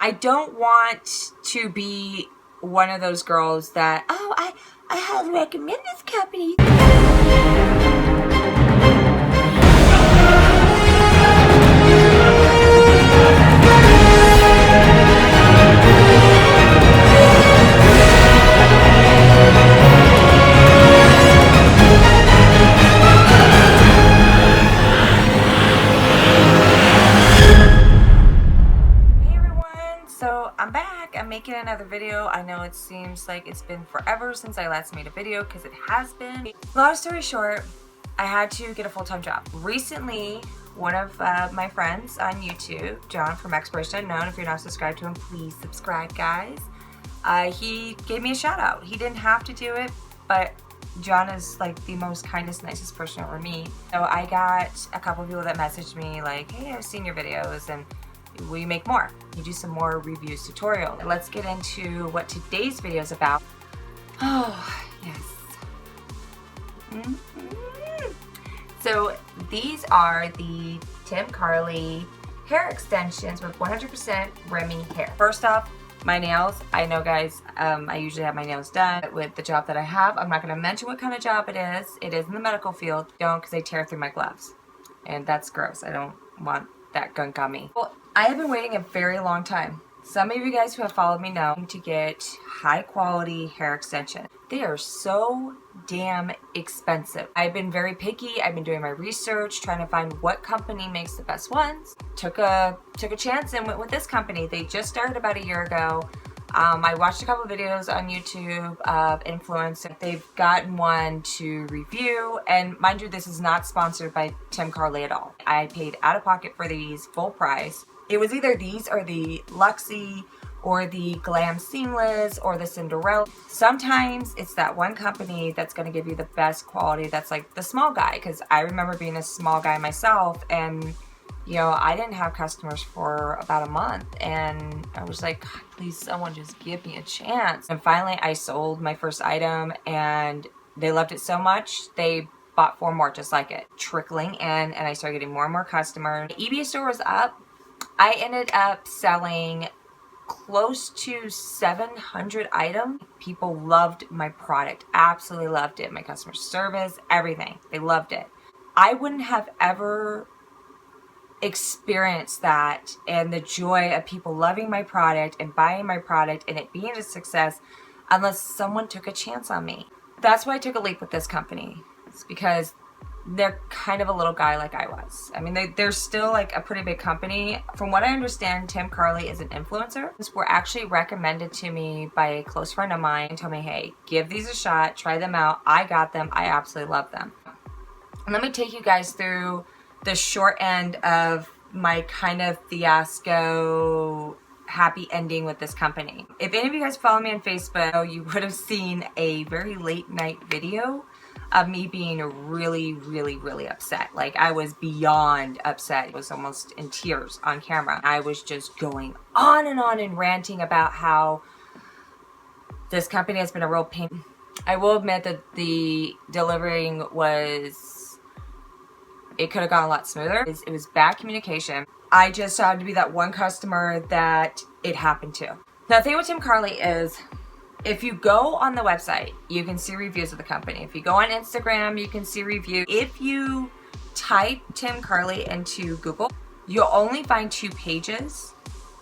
I don't want to be one of those girls that, oh, I highly recommend this company. So I'm back. I'm making another video. I know it seems like it's been forever since I last made a video, because it has been. Long story short, I had to get a full-time job. Recently, one of my friends on YouTube, John from Expiration Unknown, if you're not subscribed to him, please subscribe, guys. He gave me a shout out. He didn't have to do it, but John is like the most kindest, nicest person ever meet. So I got a couple of people that messaged me like, hey, I've seen your videos and will you make more? You do some more reviews tutorial. Let's get into what today's video is about. Oh, yes. So these are the Tim Carli hair extensions with 100% Remy hair. First off, my nails. I know, guys, I usually have my nails done with the job that I have. I'm not going to mention what kind of job it is. It is in the medical field. Don't, because they tear through my gloves. And that's gross. I don't want that gunk on me. Well, I have been waiting a very long time. Some of you guys who have followed me know to get high quality hair extension. They are so damn expensive. I've been very picky. I've been doing my research, trying to find what company makes the best ones. Took a chance and went with this company. They just started about a year ago. I watched a couple of videos on YouTube of influencers. They've gotten one to review, and mind you, this is not sponsored by Tim Carli at all. I paid out of pocket for these full price. It was either these or the Luxie or the Glam Seamless or the Cinderella. Sometimes it's that one company that's going to give you the best quality that's like the small guy, because I remember being a small guy myself, and you know, I didn't have customers for about a month, and I was like, God, please someone just give me a chance. And finally I sold my first item and they loved it so much they bought 4 more just like it, trickling in, and I started getting more and more customers. The eBay store was up. I ended up selling close to 700 items. People loved my product, absolutely loved it. My customer service, everything, they loved it. I wouldn't have ever experience that and the joy of people loving my product and buying my product and it being a success unless someone took a chance on me. That's why I took a leap with this company. It's because they're kind of a little guy like I was. I mean, they're still like a pretty big company. From what I understand, Tim Carli is an influencer. These were actually recommended to me by a close friend of mine and told me, hey, give these a shot, try them out. I got them. I absolutely love them. And let me take you guys through the short end of my kind of fiasco happy ending with this company. If any of you guys follow me on Facebook, you would have seen a very late night video of me being really upset. Like, I was beyond upset. I was almost in tears on camera. I was just going on and ranting about how this company has been a real pain. I will admit that the delivering was, it could have gone a lot smoother. It was bad communication. I just had to be that one customer that it happened to. Now, the thing with Tim Carli is, if you go on the website, you can see reviews of the company. If you go on Instagram, you can see reviews. If you type Tim Carli into Google, you'll only find 2 pages.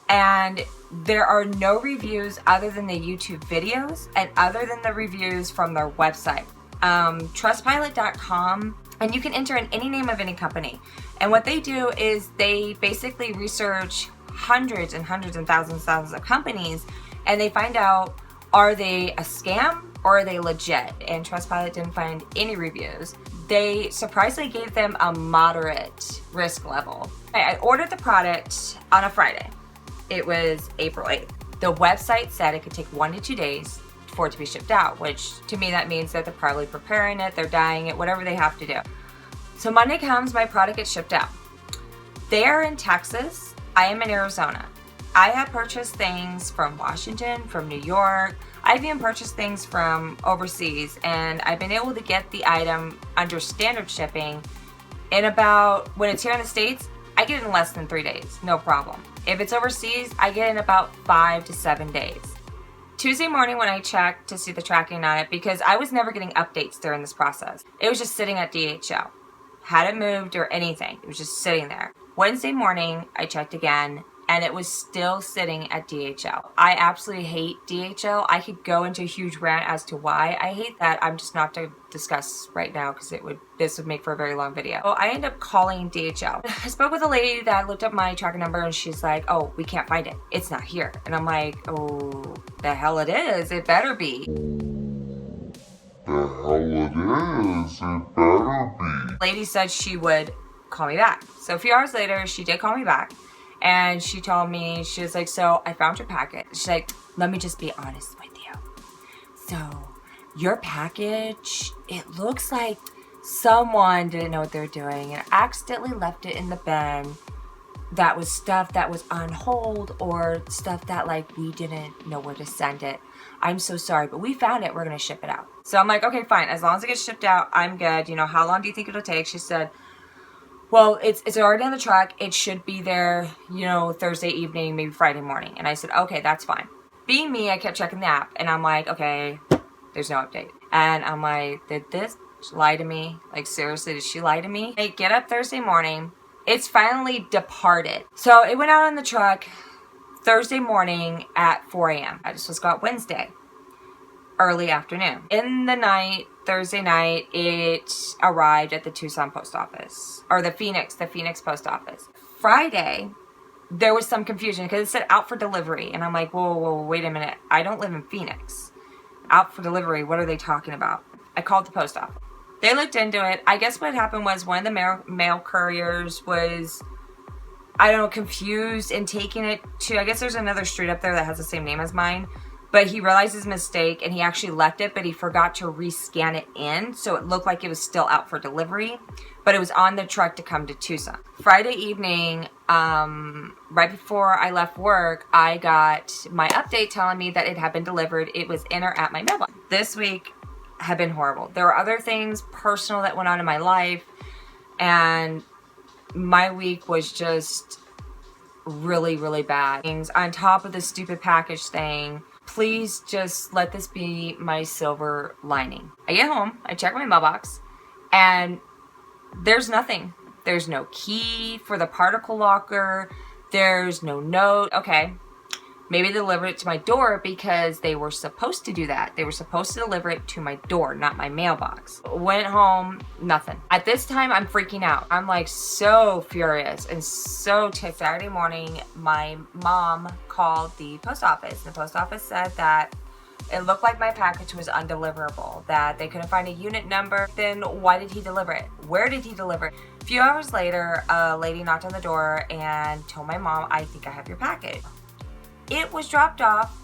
And there are no reviews other than the YouTube videos and other than the reviews from their website. Trustpilot.com, and you can enter in any name of any company. And what they do is they basically research hundreds and thousands of companies, and they find out, are they a scam or are they legit? And Trustpilot didn't find any reviews. They surprisingly gave them a moderate risk level. I ordered the product on a Friday. It was April 8th. The website said it could take 1 to 2 days for it to be shipped out, which to me that means that they're probably preparing it, they're dyeing it, whatever they have to do. So Monday comes, my product gets shipped out. They are in Texas, I am in Arizona. I have purchased things from Washington, from New York. I've even purchased things from overseas, and I've been able to get the item under standard shipping in about, when it's here in the States, I get it in less than 3 days, no problem. If it's overseas, I get it in about 5 to 7 days. Tuesday morning when I checked to see the tracking on it, because I was never getting updates during this process. It was just sitting at DHL. Hadn't moved or anything. It was just sitting there. Wednesday morning, I checked again, and it was still sitting at DHL. I absolutely hate DHL. I could go into a huge rant as to why I hate that. I'm just not to discuss right now because this would make for a very long video. So I ended up calling DHL. I spoke with a lady that looked up my tracking number, and she's like, oh, we can't find it. It's not here. And I'm like, oh, the hell it is. It better be. The hell it is. It better be. Lady said she would call me back. So a few hours later, she did call me back. And she told me, she was like, so I found your packet. She's like, let me just be honest with you. So your package, it looks like someone didn't know what they were doing and accidentally left it in the bin. That was stuff that was on hold or stuff that like we didn't know where to send it. I'm so sorry, but we found it. We're going to ship it out. So I'm like, okay, fine. As long as it gets shipped out, I'm good. You know, how long do you think it'll take? She said, well, it's already on the truck. It should be there, you know, Thursday evening, maybe Friday morning. And I said, okay, that's fine. Being me, I kept checking the app. And I'm like, okay, there's no update. And I'm like, did this lie to me? Like, seriously, did she lie to me? I get up Thursday morning. It's finally departed. So it went out on the truck Thursday morning at 4 a.m. I just was got Wednesday, early afternoon. In the night, Thursday night, it arrived at the Tucson post office, or the Phoenix post office. Friday, there was some confusion because it said out for delivery. And I'm like, whoa, wait a minute. I don't live in Phoenix. Out for delivery, what are they talking about? I called the post office. They looked into it. I guess what happened was one of the mail couriers was, I don't know, confused in taking it to, I guess there's another street up there that has the same name as mine. But he realized his mistake and he actually left it, but he forgot to rescan it in. So it looked like it was still out for delivery, but it was on the truck to come to Tucson. Friday evening, right before I left work, I got my update telling me that it had been delivered. It was in or at my mailbox. This week had been horrible. There were other things personal that went on in my life, and my week was just really, really bad. Things on top of this stupid package thing. Please just let this be my silver lining. I get home, I check my mailbox, and there's nothing. There's no key for the particle locker. There's no note. Okay, maybe they delivered it to my door because they were supposed to do that. They were supposed to deliver it to my door, not my mailbox. Went home, nothing. At this time, I'm freaking out. I'm like so furious and so ticked. Saturday morning, my mom called the post office. And the post office said that it looked like my package was undeliverable, that they couldn't find a unit number. Then why did he deliver it? Where did he deliver it? A few hours later, a lady knocked on the door and told my mom, I think I have your package. It was dropped off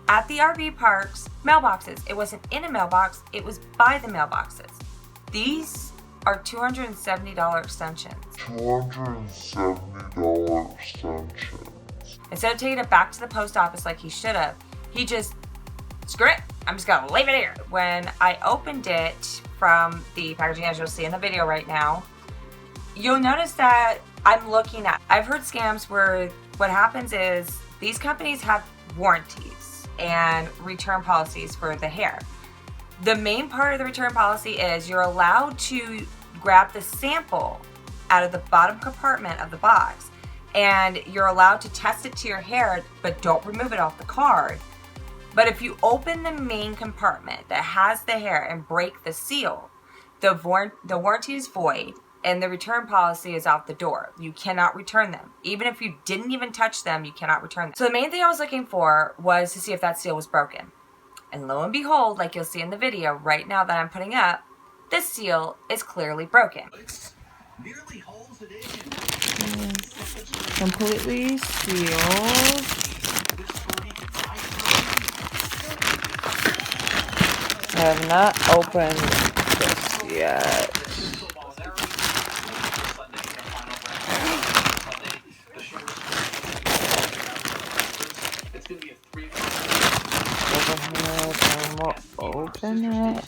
at the RV park's mailboxes. It wasn't in a mailbox, it was by the mailboxes. These are $270 extensions. $270 extensions. Instead of taking it back to the post office like he should have, he just, screw it, I'm just gonna leave it here. When I opened it from the packaging, as you'll see in the video right now, you'll notice that I'm looking at, I've heard scams where what happens is these companies have warranties and return policies for the hair. The main part of the return policy is you're allowed to grab the sample out of the bottom compartment of the box, and you're allowed to test it to your hair, but don't remove it off the card. But if you open the main compartment that has the hair and break the seal, the warranty is void and the return policy is out the door. You cannot return them. Even if you didn't even touch them, you cannot return them. So the main thing I was looking for was to see if that seal was broken. And lo and behold, like you'll see in the video right now that I'm putting up, this seal is clearly broken. Nearly holds it in. Completely sealed. I have not opened this yet. We'll open it.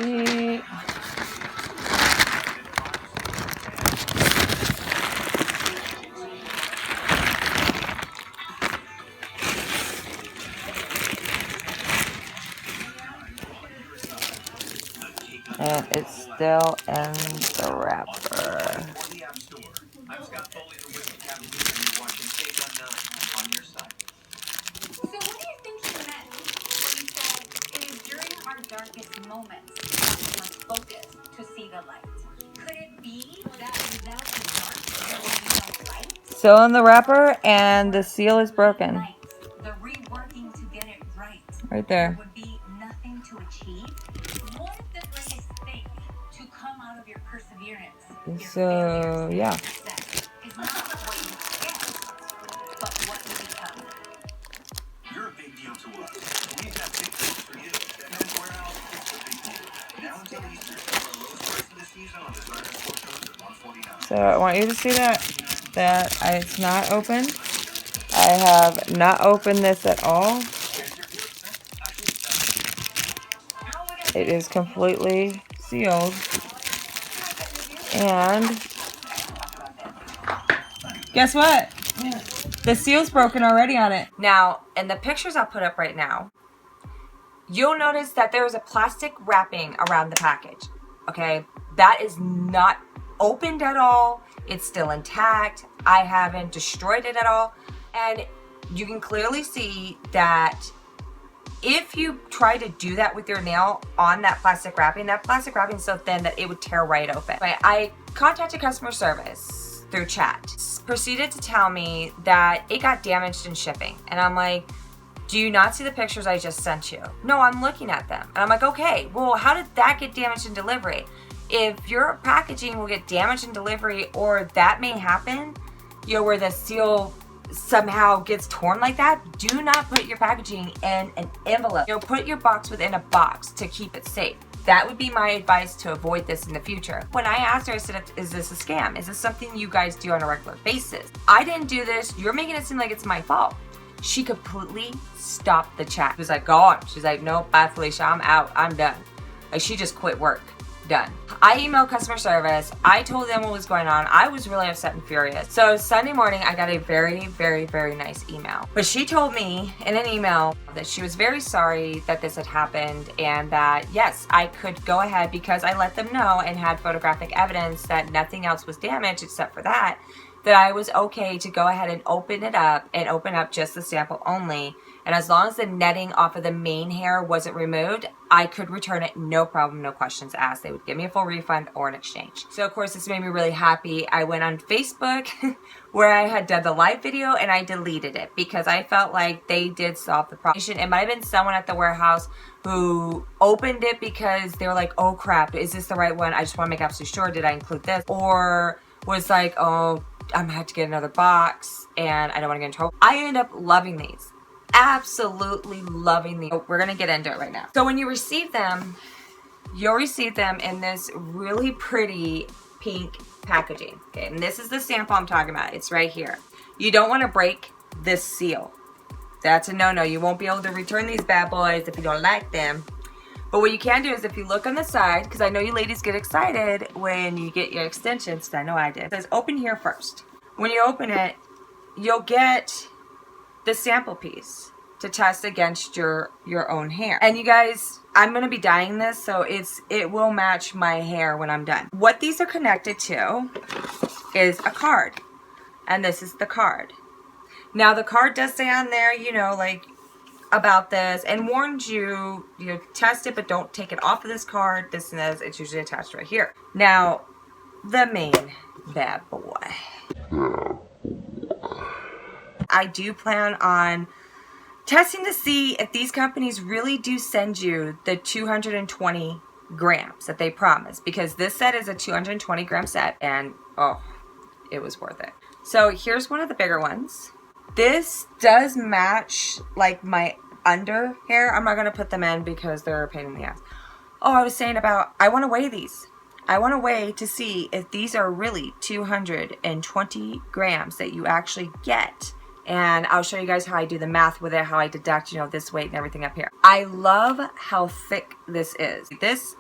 see. And it's still in the wrapper. I'm Scott Foley, the Whiskey Cavalier, and you're watching Take on 9 on your side. So what do you think he meant when he said it is during our darkest moments that we must focus to see the light? Could it be that without the dark there will be no light? Still in the wrapper, and the seal is broken. The reworking to get it right. Right there. Would be nothing to achieve. What if the greatest thing to come out of your perseverance, your So, failures, yeah. success, is not what you get, but what you become? You're a big deal to us. We've got big things for you. Men's Warehouse, it's a big deal. Now until Easter, our lowest price of the season on designer sport coats at $149. So I want you to see it's not open. I have not opened this at all. It is completely sealed. And guess what? The seal's broken already on it. Now, in the pictures I'll put up right now, you'll notice that there is a plastic wrapping around the package. Okay, that is not opened at all. It's still intact. I haven't destroyed it at all. And you can clearly see that if you try to do that with your nail on that plastic wrapping is so thin that it would tear right open. I contacted customer service through chat, proceeded to tell me that it got damaged in shipping. And I'm like, do you not see the pictures I just sent you? No, I'm looking at them. And I'm like, okay, well, how did that get damaged in delivery? If your packaging will get damaged in delivery, or that may happen, where the seal somehow gets torn like that, do not put your packaging in an envelope. Put your box within a box to keep it safe. That would be my advice to avoid this in the future. When I asked her, I said, is this a scam? Is this something you guys do on a regular basis? I didn't do this. You're making it seem like it's my fault. She completely stopped the chat. She was like, go on. She's like, nope, bye Felicia, I'm out. I'm done. Like, she just quit work. Done. I emailed customer service. I told them what was going on. I was really upset and furious. So Sunday morning, I got a very, very, very nice email. But she told me in an email that she was very sorry that this had happened, and that yes, I could go ahead because I let them know and had photographic evidence that nothing else was damaged except for that I was okay to go ahead and open it up and open up just the sample only. And as long as the netting off of the main hair wasn't removed, I could return it, no problem, no questions asked. They would give me a full refund or an exchange. So of course this made me really happy. I went on Facebook where I had done the live video and I deleted it because I felt like they did solve the problem. It might have been someone at the warehouse who opened it because they were like, oh crap, is this the right one? I just want to make absolutely sure, did I include this? Or was like, oh, I'm gonna have to get another box and I don't want to get in trouble. I ended up loving these. Absolutely loving these. We're gonna get into it right now. So when you receive them, you'll receive them in this really pretty pink packaging. Okay, and this is the sample I'm talking about. It's right here. You don't want to break this seal. That's a no-no. You won't be able to return these bad boys if you don't like them. But what you can do is if you look on the side, because I know you ladies get excited when you get your extensions, I know I did. It says open here first. When you open it, you'll get the sample piece to test against your own hair. And you guys, I'm gonna be dyeing this, so it will match my hair when I'm done. What these are connected to is a card. And this is the card. Now the card does say on there, like about this and warns you, test it, but don't take it off of this card. This and this, it's usually attached right here. Now, the main bad boy. I do plan on testing to see if these companies really do send you the 220 grams that they promise, because this set is a 220 gram set and oh, it was worth it. So here's one of the bigger ones. This does match like my under hair. I'm not going to put them in because they're a pain in the ass. Oh, I was saying about, I want to weigh these. I want to weigh to see if these are really 220 grams that you actually get. And I'll show you guys how I do the math with it, how I deduct, this weight and everything up here. I love how thick this is. This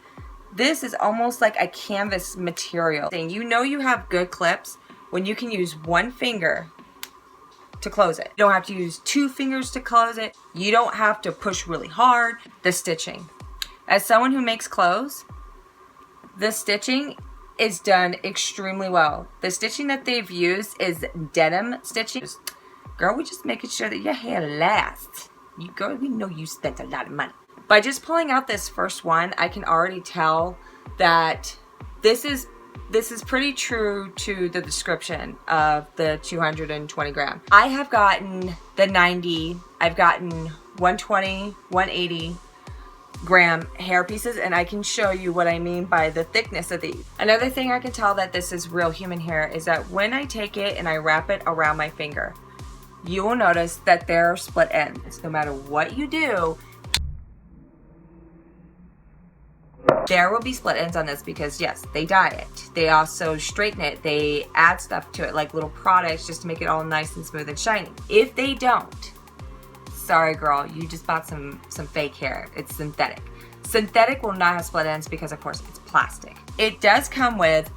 This is almost like a canvas material thing. You know you have good clips when you can use one finger to close it. You don't have to use 2 fingers to close it. You don't have to push really hard. The stitching. As someone who makes clothes, the stitching is done extremely well. The stitching that they've used is denim stitching. Girl, we're just making sure that your hair lasts. Girl, we know you spent a lot of money. By just pulling out this first one, I can already tell that this is pretty true to the description of the 220 gram. I have gotten the 90, I've gotten 120, 180 gram hair pieces, and I can show you what I mean by the thickness of these. Another thing I can tell that this is real human hair is that when I take it and I wrap it around my finger, you will notice that there are split ends. No matter what you do, there will be split ends on this because yes, they dye it. They also straighten it. They add stuff to it like little products just to make it all nice and smooth and shiny. If they don't, sorry girl, you just bought some fake hair. It's synthetic. Synthetic will not have split ends because of course it's plastic. It does come with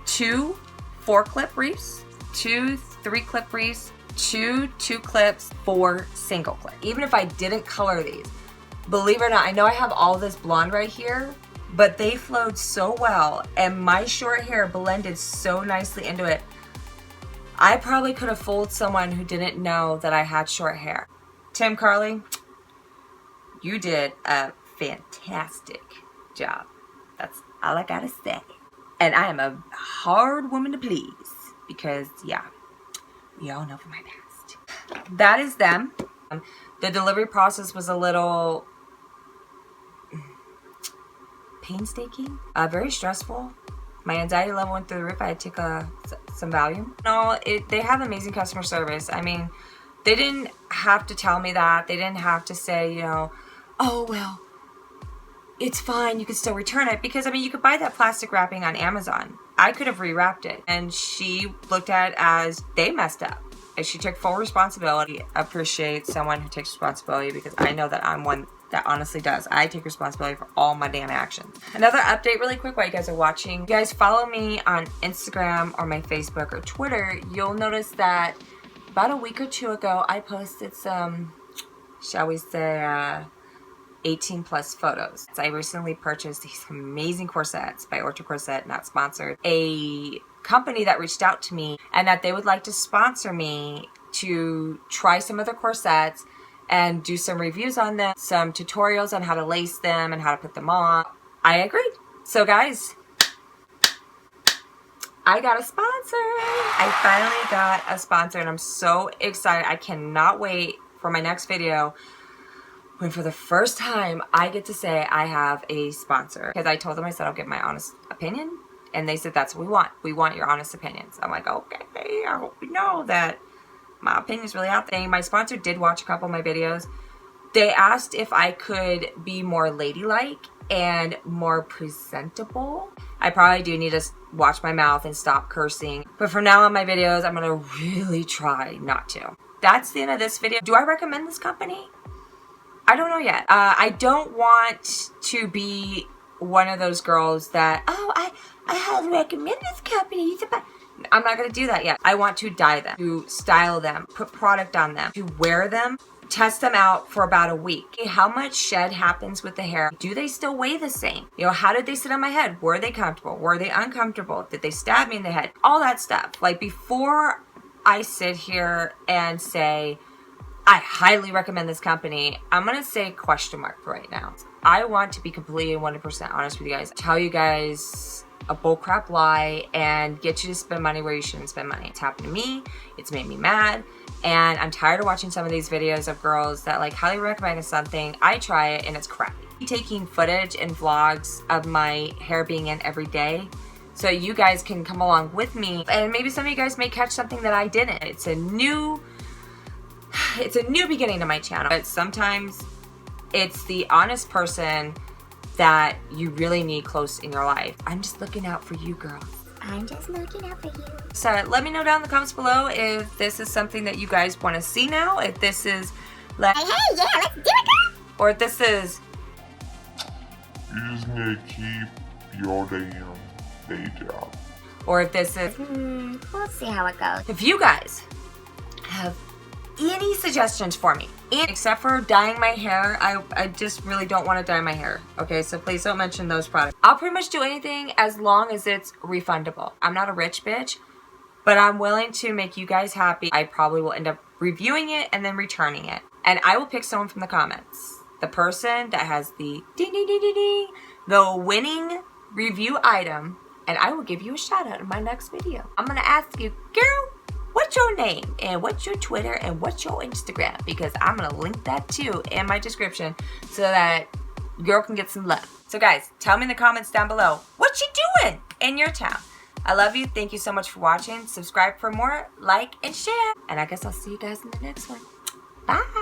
2 4-clip reefs, 2 3-clip reefs, 2 2-clips, 4 single clip. Even if I didn't color these, believe it or not, I know I have all this blonde right here, but they flowed so well and my short hair blended so nicely into it. I probably could have fooled someone who didn't know that I had short hair. Tim, Carli, you did a fantastic job. That's all I gotta say. And I am a hard woman to please because, yeah, we all know from my past. That is them. The delivery process was a little painstaking, very stressful. My anxiety level went through the roof. I had to take some Valium. No, they have amazing customer service. I mean, they didn't have to tell me that. They didn't have to say, you know, oh, well, it's fine, you can still return it. Because, I mean, you could buy that plastic wrapping on Amazon. I could have rewrapped it. And she looked at it as they messed up. And she took full responsibility. I appreciate someone who takes responsibility because I know that I'm one that honestly does. I take responsibility for all my damn actions. Another update really quick while you guys are watching. If you guys follow me on Instagram or my Facebook or Twitter, you'll notice that about a week or 2 ago, I posted some, shall we say, 18 plus photos. So I recently purchased these amazing corsets by Orchard Corset, not sponsored. A company that reached out to me and that they would like to sponsor me to try some of their corsets and do some reviews on them, some tutorials on how to lace them and how to put them on. I agreed. So guys, I got a sponsor. I finally got a sponsor and I'm so excited. I cannot wait for my next video when for the first time I get to say I have a sponsor. Because I told them, I said, I'll give my honest opinion. And they said, that's what we want. We want your honest opinions. I'm like, okay, I hope you know that my opinion is really out there. My sponsor did watch a couple of my videos. They asked if I could be more ladylike and more presentable. I probably do need to watch my mouth and stop cursing. But from now on my videos, I'm gonna really try not to. That's the end of this video. Do I recommend this company? I don't know yet. I don't want to be one of those girls that, oh, I highly recommend this company. I'm not going to do that yet. I want to dye them, to style them, put product on them, to wear them, test them out for about a week. How much shed happens with the hair? Do they still weigh the same? You know, how did they sit on my head? Were they comfortable? Were they uncomfortable? Did they stab me in the head? All that stuff. Like before I sit here and say, I highly recommend this company, I'm going to say question mark for right now. I want to be completely 100% honest with you guys. Tell you guys a bullcrap lie and get you to spend money where you shouldn't spend money. It's happened to me. It's made me mad. And I'm tired of watching some of these videos of girls that like highly recommend something. I try it and it's crappy. Taking footage and vlogs of my hair being in every day so you guys can come along with me. And maybe some of you guys may catch something that I didn't. It's a new beginning to my channel. But sometimes it's the honest person that you really need close in your life. I'm just looking out for you, girls. I'm just looking out for you. So let me know down in the comments below if this is something that you guys want to see now. If this is like, Hey, yeah, let's do it, girl. or if this is You just need to keep your damn day job. Or if this is, We'll see how it goes. if you guys have any suggestions for me, except for dyeing my hair, I just really don't want to dye my hair. Okay, so please don't mention those products. I'll pretty much do anything as long as it's refundable. I'm not a rich bitch, but I'm willing to make you guys happy. I probably will end up reviewing it and then returning it. And I will pick someone from the comments. The person that has the ding ding ding ding ding, the winning review item, and I will give you a shout out in my next video. I'm gonna ask you, girl, what's your name and what's your Twitter and what's your Instagram? Because I'm gonna link that too in my description so that girl can get some love. So guys, tell me in the comments down below, what you doing in your town? I love you. Thank you so much for watching. Subscribe for more, like, and share. And I guess I'll see you guys in the next one. Bye.